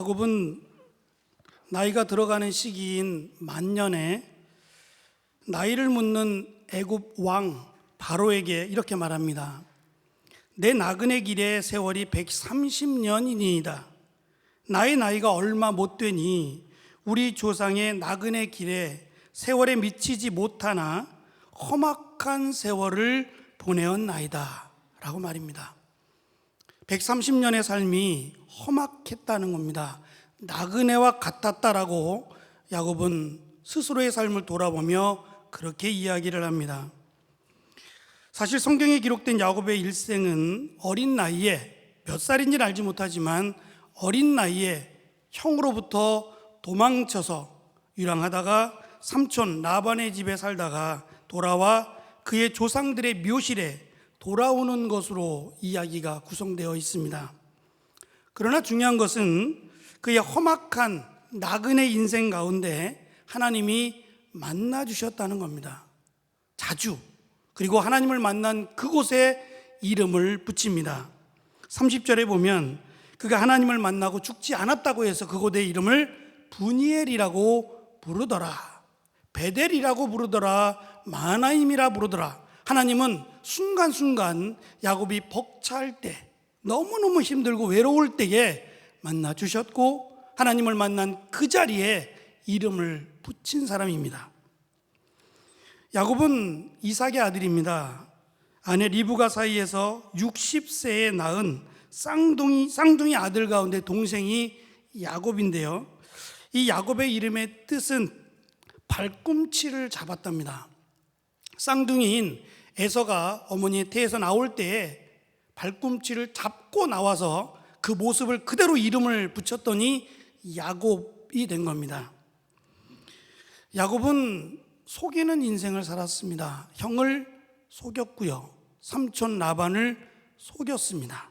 야곱은 나이가 들어가는 시기인 만년에 나이를 묻는 애굽 왕 바로에게 이렇게 말합니다. 내 나그네 길의 세월이 130년이니이다. 나의 나이가 얼마 못 되니 우리 조상의 나그네 길에 세월에 미치지 못하나 험악한 세월을 보내었나이다 라고 말입니다. 130년의 삶이 험악했다는 겁니다. 나그네와 같았다라고 야곱은 스스로의 삶을 돌아보며 그렇게 이야기를 합니다. 사실 성경에 기록된 야곱의 일생은 어린 나이에, 몇 살인지는 알지 못하지만 어린 나이에 형으로부터 도망쳐서 유랑하다가 삼촌 라반의 집에 살다가 돌아와 그의 조상들의 묘실에 돌아오는 것으로 이야기가 구성되어 있습니다. 그러나 중요한 것은 그의 험악한 나그네 인생 가운데 하나님이 만나 주셨다는 겁니다. 자주. 그리고 하나님을 만난 그곳에 이름을 붙입니다. 30절에 보면 그가 하나님을 만나고 죽지 않았다고 해서 그곳의 이름을 브니엘이라고 부르더라, 베델이라고 부르더라, 마하나임이라 부르더라. 하나님은 순간순간 야곱이 벅차할 때, 너무너무 힘들고 외로울 때에 만나 주셨고 하나님을 만난 그 자리에 이름을 붙인 사람입니다. 야곱은 이삭의 아들입니다. 아내 리브가 사이에서 60세에 낳은 쌍둥이 아들 가운데 동생이 야곱인데요, 이 야곱의 이름의 뜻은 발꿈치를 잡았답니다. 쌍둥이인 에서가 어머니의 태에서 나올 때에 발꿈치를 잡고 나와서 그 모습을 그대로 이름을 붙였더니 야곱이 된 겁니다. 야곱은 속이는 인생을 살았습니다. 형을 속였고요, 삼촌 라반을 속였습니다.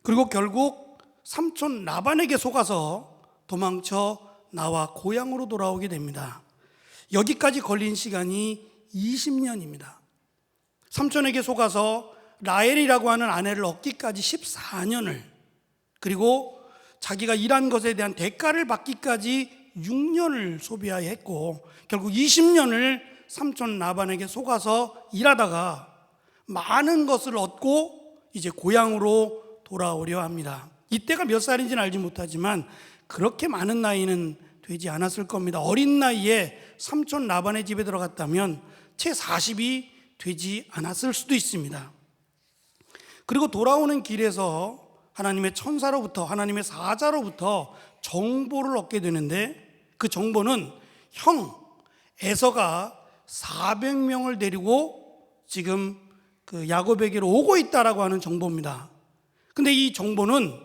그리고 결국 삼촌 라반에게 속아서 도망쳐 나와 고향으로 돌아오게 됩니다. 여기까지 걸린 시간이 20년입니다. 삼촌에게 속아서 라헬이라고 하는 아내를 얻기까지 14년을, 그리고 자기가 일한 것에 대한 대가를 받기까지 6년을 소비하여 했고 결국 20년을 삼촌 라반에게 속아서 일하다가 많은 것을 얻고 이제 고향으로 돌아오려 합니다. 이때가 몇 살인지는 알지 못하지만 그렇게 많은 나이는 되지 않았을 겁니다. 어린 나이에 삼촌 라반의 집에 들어갔다면 채 40이 되지 않았을 수도 있습니다. 그리고 돌아오는 길에서 하나님의 천사로부터, 하나님의 사자로부터 정보를 얻게 되는데, 그 정보는 형 에서가 400명을 데리고 지금 그 야곱에게로 오고 있다라고 하는 정보입니다. 근데 이 정보는,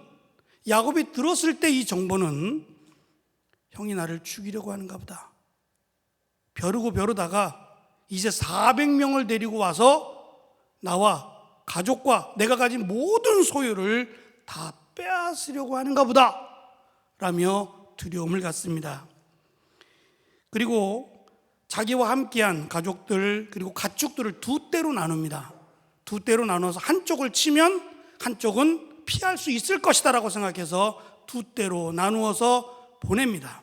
야곱이 들었을 때 이 정보는 형이 나를 죽이려고 하는가 보다, 벼르다가 이제 400명을 데리고 와서 나와 가족과 내가 가진 모든 소유를 다 빼앗으려고 하는가 보다 라며 두려움을 갖습니다. 그리고 자기와 함께한 가족들, 그리고 가축들을 두 떼로 나눕니다. 두 떼로 나눠서 한쪽을 치면 한쪽은 피할 수 있을 것이다 라고 생각해서 두 떼로 나누어서 보냅니다.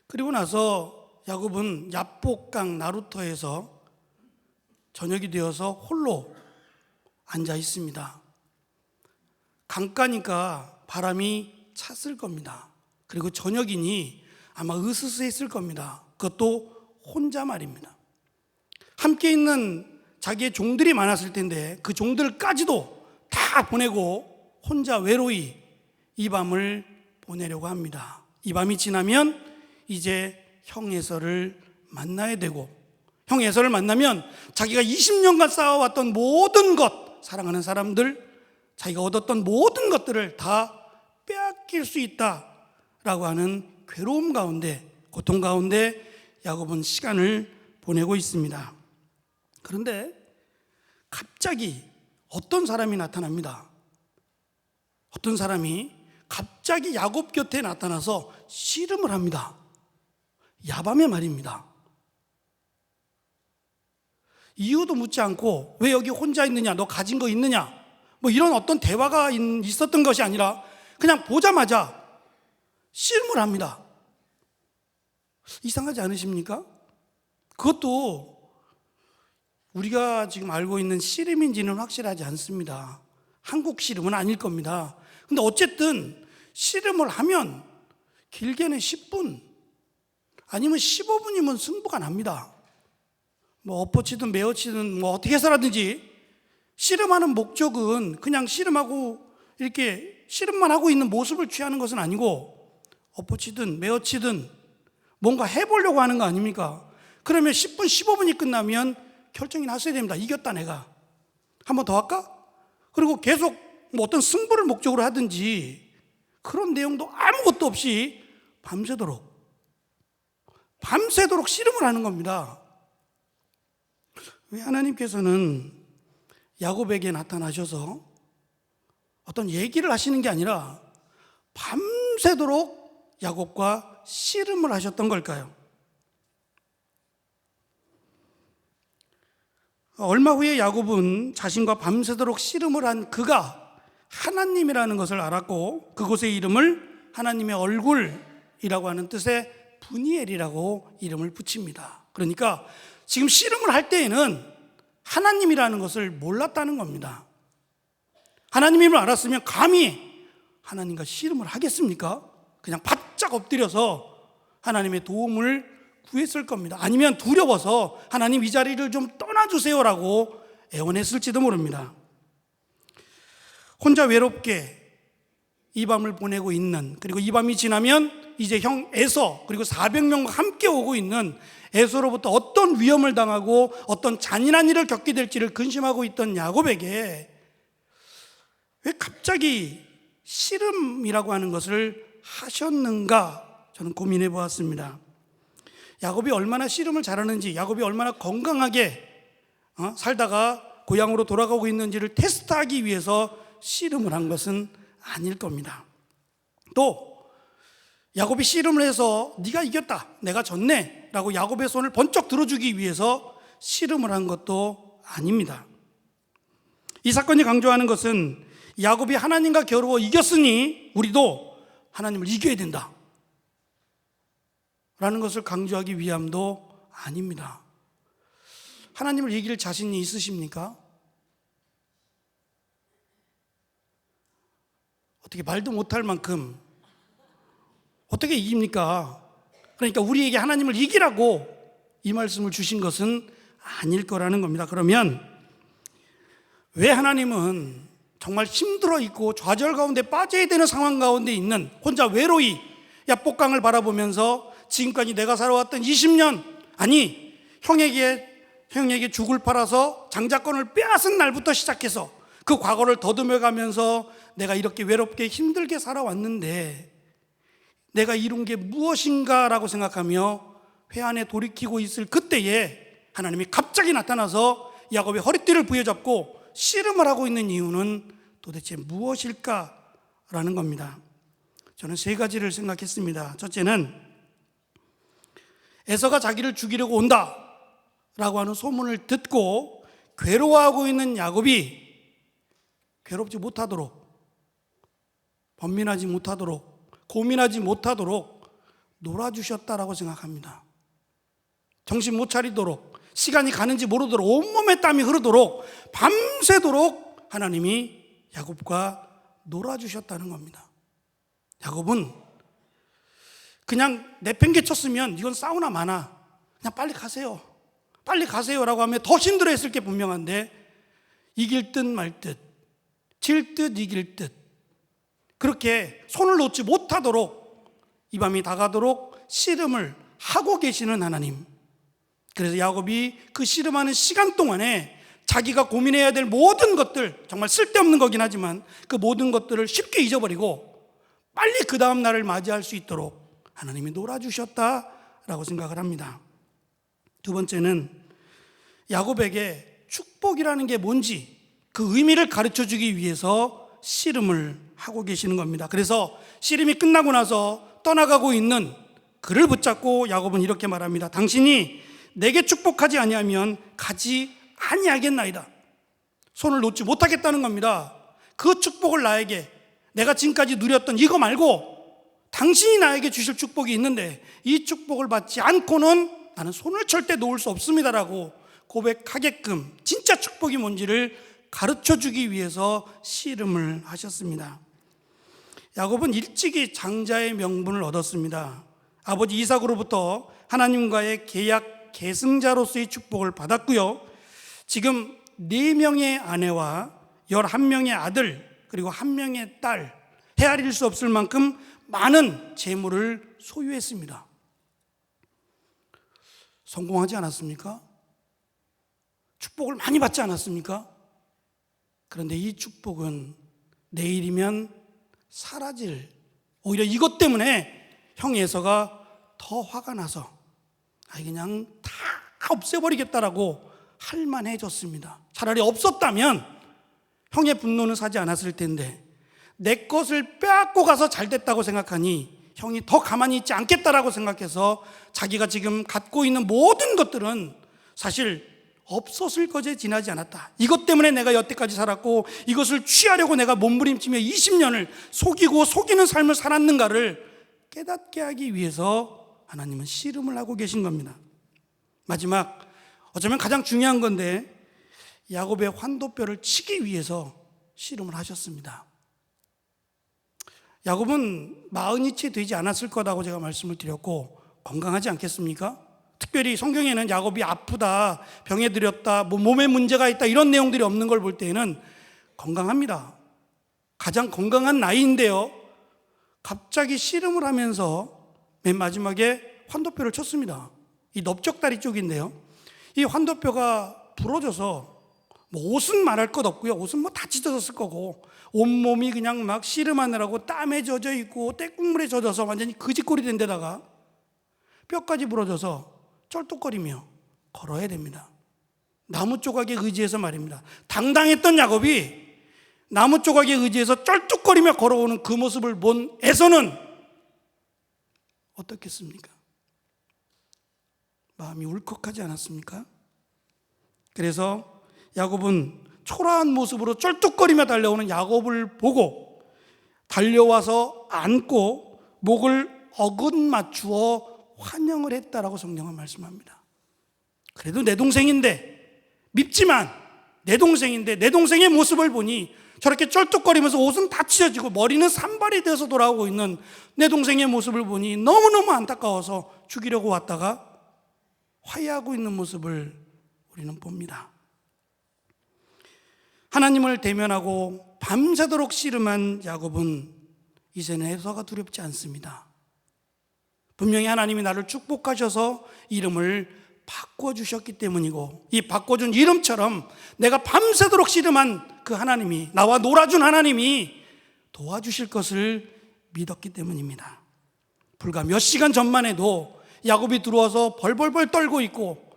그리고 나서 야곱은 야복강 나루터에서 저녁이 되어서 홀로 앉아 있습니다. 강가니까 바람이 찼을 겁니다. 그리고 저녁이니 아마 으스스했을 겁니다. 그것도 혼자 말입니다. 함께 있는 자기의 종들이 많았을 텐데 그 종들까지도 다 보내고 혼자 외로이 이 밤을 보내려고 합니다. 이 밤이 지나면 이제 형 에서를 만나야 되고, 형 에서를 만나면 자기가 20년간 쌓아왔던 모든 것, 사랑하는 사람들, 자기가 얻었던 모든 것들을 다 빼앗길 수 있다라고 하는 괴로움 가운데, 고통 가운데 야곱은 시간을 보내고 있습니다. 그런데 갑자기 어떤 사람이 나타납니다. 어떤 사람이 갑자기 야곱 곁에 나타나서 씨름을 합니다. 야밤에 말입니다. 이유도 묻지 않고 왜 여기 혼자 있느냐, 너 가진 거 있느냐, 뭐 이런 어떤 대화가 있었던 것이 아니라 그냥 보자마자 씨름을 합니다. 이상하지 않으십니까? 그것도 우리가 지금 알고 있는 씨름인지는 확실하지 않습니다. 한국 씨름은 아닐 겁니다. 근데 어쨌든 씨름을 하면 길게는 10분 아니면 15분이면 승부가 납니다. 뭐 엎어치든 메어치든 뭐 어떻게 해서라든지 씨름하는 목적은 그냥 씨름하고 이렇게 씨름만 하고 있는 모습을 취하는 것은 아니고 엎어치든 메어치든 뭔가 해보려고 하는 거 아닙니까? 그러면 10분, 15분이 끝나면 결정이 났어야 됩니다. 이겼다 내가. 한 번 더 할까? 그리고 계속 뭐 어떤 승부를 목적으로 하든지 그런 내용도 아무것도 없이 밤새도록 씨름을 하는 겁니다. 왜 하나님께서는 야곱에게 나타나셔서 어떤 얘기를 하시는 게 아니라 밤새도록 야곱과 씨름을 하셨던 걸까요? 얼마 후에 야곱은 자신과 밤새도록 씨름을 한 그가 하나님이라는 것을 알았고 그곳의 이름을 하나님의 얼굴이라고 하는 뜻의 브니엘이라고 이름을 붙입니다. 그러니까 지금 씨름을 할 때에는 하나님이라는 것을 몰랐다는 겁니다. 하나님임을 알았으면 감히 하나님과 씨름을 하겠습니까? 그냥 바짝 엎드려서 하나님의 도움을 구했을 겁니다. 아니면 두려워서 하나님 이 자리를 좀 떠나주세요라고 애원했을지도 모릅니다. 혼자 외롭게 이 밤을 보내고 있는, 그리고 이 밤이 지나면 이제 형 에서 그리고 400명과 함께 오고 있는 에서로부터 어떤 위험을 당하고 어떤 잔인한 일을 겪게 될지를 근심하고 있던 야곱에게 왜 갑자기 씨름이라고 하는 것을 하셨는가 저는 고민해 보았습니다. 야곱이 얼마나 씨름을 잘하는지, 야곱이 얼마나 건강하게 살다가 고향으로 돌아가고 있는지를 테스트하기 위해서 씨름을 한 것은 아닐 겁니다. 또 야곱이 씨름을 해서 네가 이겼다, 내가 졌네 라고 야곱의 손을 번쩍 들어주기 위해서 씨름을 한 것도 아닙니다. 이 사건이 강조하는 것은 야곱이 하나님과 겨루어 이겼으니 우리도 하나님을 이겨야 된다 라는 것을 강조하기 위함도 아닙니다. 하나님을 이길 자신이 있으십니까? 어떻게 말도 못할 만큼 어떻게 이깁니까? 그러니까 우리에게 하나님을 이기라고 이 말씀을 주신 것은 아닐 거라는 겁니다. 그러면 왜 하나님은 정말 힘들어 있고 좌절 가운데 빠져야 되는 상황 가운데 있는 혼자 외로이 야복강을 바라보면서 지금까지 내가 살아왔던 20년, 아니 형에게 죽을 팔아서 장자권을 빼앗은 날부터 시작해서 그 과거를 더듬어 가면서 내가 이렇게 외롭게 힘들게 살아왔는데 내가 이룬 게 무엇인가라고 생각하며 회한에 돌이키고 있을 그때에 하나님이 갑자기 나타나서 야곱의 허리띠를 부여잡고 씨름을 하고 있는 이유는 도대체 무엇일까라는 겁니다. 저는 세 가지를 생각했습니다. 첫째는 에서가 자기를 죽이려고 온다라고 하는 소문을 듣고 괴로워하고 있는 야곱이 괴롭지 못하도록, 번민하지 못하도록, 고민하지 못하도록 놀아주셨다라고 생각합니다. 정신 못 차리도록, 시간이 가는지 모르도록, 온몸에 땀이 흐르도록 밤새도록 하나님이 야곱과 놀아주셨다는 겁니다. 야곱은 그냥 내팽개쳤으면 이건 사우나 많아, 그냥 빨리 가세요, 빨리 가세요라고 하면 더 힘들어했을 게 분명한데 이길 듯 말 듯, 질 듯 이길 듯 그렇게 손을 놓지 못하도록 이 밤이 다가도록 씨름을 하고 계시는 하나님. 그래서 야곱이 그 씨름하는 시간 동안에 자기가 고민해야 될 모든 것들, 정말 쓸데없는 거긴 하지만 그 모든 것들을 쉽게 잊어버리고 빨리 그 다음 날을 맞이할 수 있도록 하나님이 놀아주셨다라고 생각을 합니다. 두 번째는 야곱에게 축복이라는 게 뭔지 그 의미를 가르쳐주기 위해서 씨름을 하고 계시는 겁니다. 그래서 씨름이 끝나고 나서 떠나가고 있는 그를 붙잡고 야곱은 이렇게 말합니다. 당신이 내게 축복하지 아니하면 가지 아니하겠나이다. 손을 놓지 못하겠다는 겁니다. 그 축복을 나에게, 내가 지금까지 누렸던 이거 말고 당신이 나에게 주실 축복이 있는데 이 축복을 받지 않고는 나는 손을 절대 놓을 수 없습니다라고 고백하게끔 진짜 축복이 뭔지를 가르쳐주기 위해서 씨름을 하셨습니다. 야곱은 일찍이 장자의 명분을 얻었습니다. 아버지 이삭으로부터 하나님과의 계약 계승자로서의 축복을 받았고요. 지금 4명의 아내와 11명의 아들 그리고 1명의 딸, 헤아릴 수 없을 만큼 많은 재물을 소유했습니다. 성공하지 않았습니까? 축복을 많이 받지 않았습니까? 그런데 이 축복은 내일이면 사라질, 오히려 이것 때문에 형 에서가 더 화가 나서 그냥 다 없애버리겠다라고 할만해졌습니다. 차라리 없었다면 형의 분노는 사지 않았을 텐데 내 것을 빼앗고 가서 잘 됐다고 생각하니 형이 더 가만히 있지 않겠다라고 생각해서 자기가 지금 갖고 있는 모든 것들은 사실 없었을 것에 지나지 않았다. 이것 때문에 내가 여태까지 살았고 이것을 취하려고 내가 몸부림치며 20년을 속이고 속이는 삶을 살았는가를 깨닫게 하기 위해서 하나님은 씨름을 하고 계신 겁니다. 마지막, 어쩌면 가장 중요한 건데 야곱의 환도뼈를 치기 위해서 씨름을 하셨습니다. 야곱은 40이 되지 않았을 거라고 제가 말씀을 드렸고 건강하지 않겠습니까? 특별히 성경에는 야곱이 아프다, 병에 들였다, 몸에 문제가 있다 이런 내용들이 없는 걸 볼 때에는 건강합니다. 가장 건강한 나이인데요, 갑자기 씨름을 하면서 맨 마지막에 환도뼈를 쳤습니다. 이 넓적다리 쪽인데요, 이 환도뼈가 부러져서 옷은 말할 것 없고요, 옷은 다 찢어졌을 거고 온몸이 그냥 막 씨름하느라고 땀에 젖어 있고 떼국물에 젖어서 완전히 그지꼴이 된 데다가 뼈까지 부러져서 쩔뚝거리며 걸어야 됩니다. 나무 조각에 의지해서 말입니다. 당당했던 야곱이 나무 조각에 의지해서 쩔뚝거리며 걸어오는 그 모습을 본 에서는 어떻겠습니까? 마음이 울컥하지 않았습니까? 그래서 야곱은 초라한 모습으로 쩔뚝거리며 달려오는 야곱을 보고 달려와서 안고 목을 어긋맞추어 환영을 했다라고 성경은 말씀합니다. 그래도 내 동생인데, 밉지만 내 동생인데 내 동생의 모습을 보니 저렇게 쩔뚝거리면서 옷은 다 찢어지고 머리는 산발이 되어서 돌아오고 있는 내 동생의 모습을 보니 너무너무 안타까워서 죽이려고 왔다가 화해하고 있는 모습을 우리는 봅니다. 하나님을 대면하고 밤새도록 씨름한 야곱은 이제는 에서가 두렵지 않습니다. 분명히 하나님이 나를 축복하셔서 이름을 바꿔주셨기 때문이고, 이 바꿔준 이름처럼 내가 밤새도록 씨름한 그 하나님이, 나와 놀아준 하나님이 도와주실 것을 믿었기 때문입니다. 불과 몇 시간 전만 해도 야곱이 들어와서 벌벌벌 떨고 있고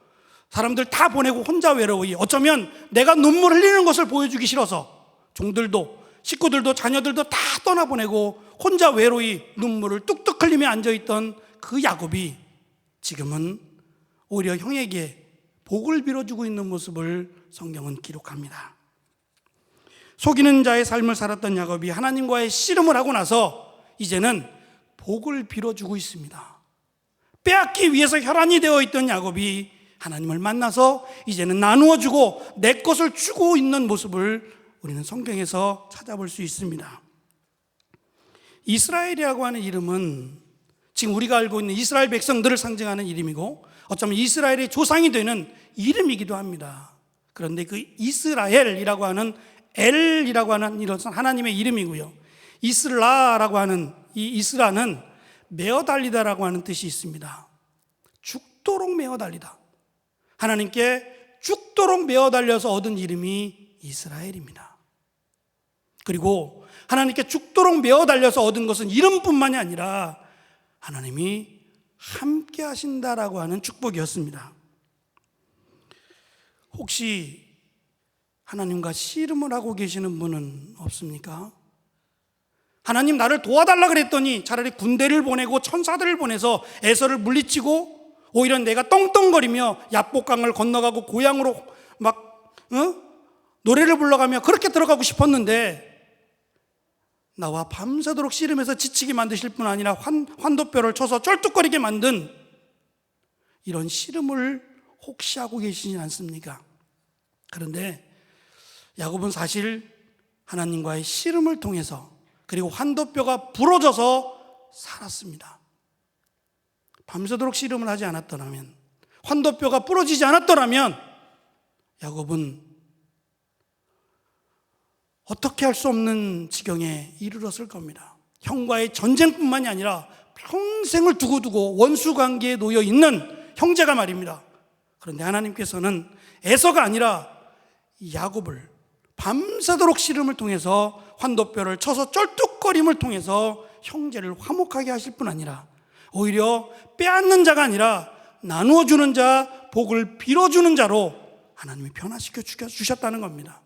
사람들 다 보내고 혼자 외로이, 어쩌면 내가 눈물 흘리는 것을 보여주기 싫어서 종들도 식구들도 자녀들도 다 떠나보내고 혼자 외로이 눈물을 뚝뚝 흘리며 앉아있던 그 야곱이 지금은 오히려 형에게 복을 빌어주고 있는 모습을 성경은 기록합니다. 속이는 자의 삶을 살았던 야곱이 하나님과의 씨름을 하고 나서 이제는 복을 빌어주고 있습니다. 빼앗기 위해서 혈안이 되어 있던 야곱이 하나님을 만나서 이제는 나누어주고 내 것을 주고 있는 모습을 우리는 성경에서 찾아볼 수 있습니다. 이스라엘이라고 하는 이름은 지금 우리가 알고 있는 이스라엘 백성들을 상징하는 이름이고 어쩌면 이스라엘의 조상이 되는 이름이기도 합니다. 그런데 그 이스라엘이라고 하는 엘이라고 하는 이것은 하나님의 이름이고요, 이스라라고 하는 이 이스라는 메어 달리다라고 하는 뜻이 있습니다. 죽도록 메어 달리다, 하나님께 죽도록 메어 달려서 얻은 이름이 이스라엘입니다. 그리고 하나님께 죽도록 메어 달려서 얻은 것은 이름뿐만이 아니라 하나님이 함께 하신다라고 하는 축복이었습니다. 혹시 하나님과 씨름을 하고 계시는 분은 없습니까? 하나님 나를 도와달라 그랬더니 차라리 군대를 보내고 천사들을 보내서 에서를 물리치고 오히려 내가 떵떵거리며 야복강을 건너가고 고향으로 막 노래를 불러가며 그렇게 들어가고 싶었는데 나와 밤새도록 씨름해서 지치게 만드실 뿐 아니라 환도뼈를 쳐서 쩔뚝거리게 만든 이런 씨름을 혹시 하고 계시진 않습니까? 그런데 야곱은 사실 하나님과의 씨름을 통해서 그리고 환도뼈가 부러져서 살았습니다. 밤새도록 씨름을 하지 않았더라면, 환도뼈가 부러지지 않았더라면 야곱은 어떻게 할 수 없는 지경에 이르렀을 겁니다. 형과의 전쟁뿐만이 아니라 평생을 두고두고 원수관계에 놓여 있는 형제가 말입니다. 그런데 하나님께서는 에서가 아니라 야곱을 밤새도록 씨름을 통해서 환도뼈를 쳐서 쩔뚝거림을 통해서 형제를 화목하게 하실 뿐 아니라 오히려 빼앗는 자가 아니라 나누어 주는 자, 복을 빌어주는 자로 하나님이 변화시켜 주셨다는 겁니다.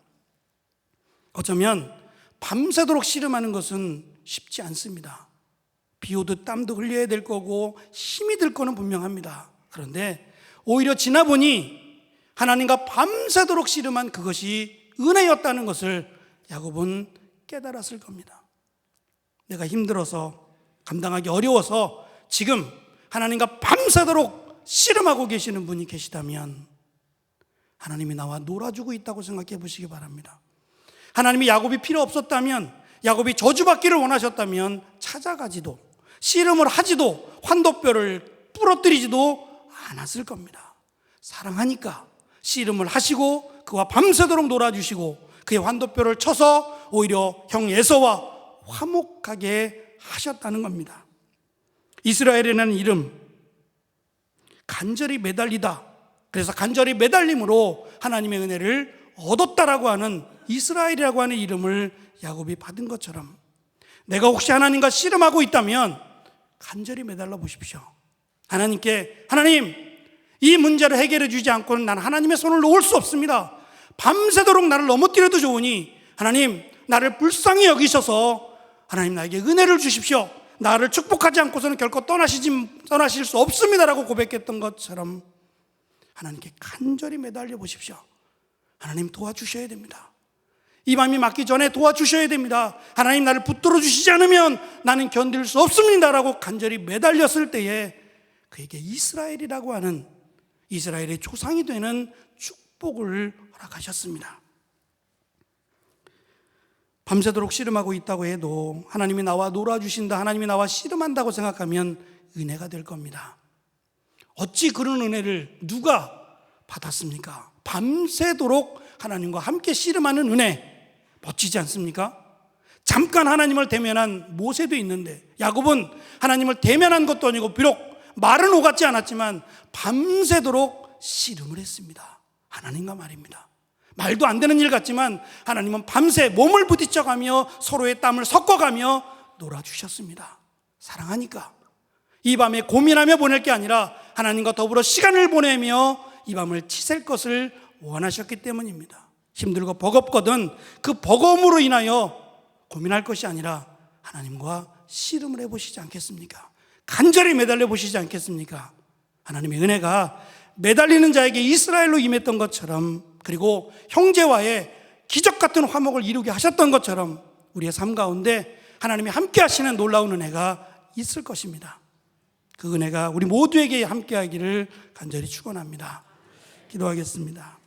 어쩌면 밤새도록 씨름하는 것은 쉽지 않습니다. 비 오듯 땀도 흘려야 될 거고 힘이 들 거는 분명합니다. 그런데 오히려 지나보니 하나님과 밤새도록 씨름한 그것이 은혜였다는 것을 야곱은 깨달았을 겁니다. 내가 힘들어서 감당하기 어려워서 지금 하나님과 밤새도록 씨름하고 계시는 분이 계시다면 하나님이 나와 놀아주고 있다고 생각해 보시기 바랍니다. 하나님이 야곱이 필요 없었다면, 야곱이 저주받기를 원하셨다면 찾아가지도 씨름을 하지도 환도뼈를 부러뜨리지도 않았을 겁니다. 사랑하니까 씨름을 하시고 그와 밤새도록 놀아주시고 그의 환도뼈를 쳐서 오히려 형 에서와 화목하게 하셨다는 겁니다. 이스라엘이라는 이름, 간절히 매달리다, 그래서 간절히 매달림으로 하나님의 은혜를 얻었다라고 하는 이스라엘이라고 하는 이름을 야곱이 받은 것처럼 내가 혹시 하나님과 씨름하고 있다면 간절히 매달려 보십시오. 하나님께, 하나님, 이 문제를 해결해 주지 않고는 나는 하나님의 손을 놓을 수 없습니다. 밤새도록 나를 넘어뜨려도 좋으니 하나님, 나를 불쌍히 여기셔서 하나님 나에게 은혜를 주십시오. 나를 축복하지 않고서는 결코 떠나실 수 없습니다라고 고백했던 것처럼 하나님께 간절히 매달려 보십시오. 하나님 도와주셔야 됩니다. 이 밤이 맞기 전에 도와주셔야 됩니다. 하나님 나를 붙들어 주시지 않으면 나는 견딜 수 없습니다라고 간절히 매달렸을 때에 그에게 이스라엘이라고 하는 이스라엘의 조상이 되는 축복을 허락하셨습니다. 밤새도록 씨름하고 있다고 해도 하나님이 나와 놀아주신다, 하나님이 나와 씨름한다고 생각하면 은혜가 될 겁니다. 어찌 그런 은혜를 누가 받았습니까? 밤새도록 하나님과 함께 씨름하는 은혜, 멋지지 않습니까? 잠깐 하나님을 대면한 모세도 있는데 야곱은 하나님을 대면한 것도 아니고 비록 말은 오갔지 않았지만 밤새도록 씨름을 했습니다. 하나님과 말입니다. 말도 안 되는 일 같지만 하나님은 밤새 몸을 부딪혀가며 서로의 땀을 섞어가며 놀아주셨습니다. 사랑하니까 이 밤에 고민하며 보낼 게 아니라 하나님과 더불어 시간을 보내며 이 밤을 치샐 것을 원하셨기 때문입니다. 힘들고 버겁거든 그 버거움으로 인하여 고민할 것이 아니라 하나님과 씨름을 해보시지 않겠습니까? 간절히 매달려 보시지 않겠습니까? 하나님의 은혜가 매달리는 자에게 이스라엘로 임했던 것처럼, 그리고 형제와의 기적 같은 화목을 이루게 하셨던 것처럼 우리의 삶 가운데 하나님이 함께 하시는 놀라운 은혜가 있을 것입니다. 그 은혜가 우리 모두에게 함께 하기를 간절히 축원합니다. 기도하겠습니다.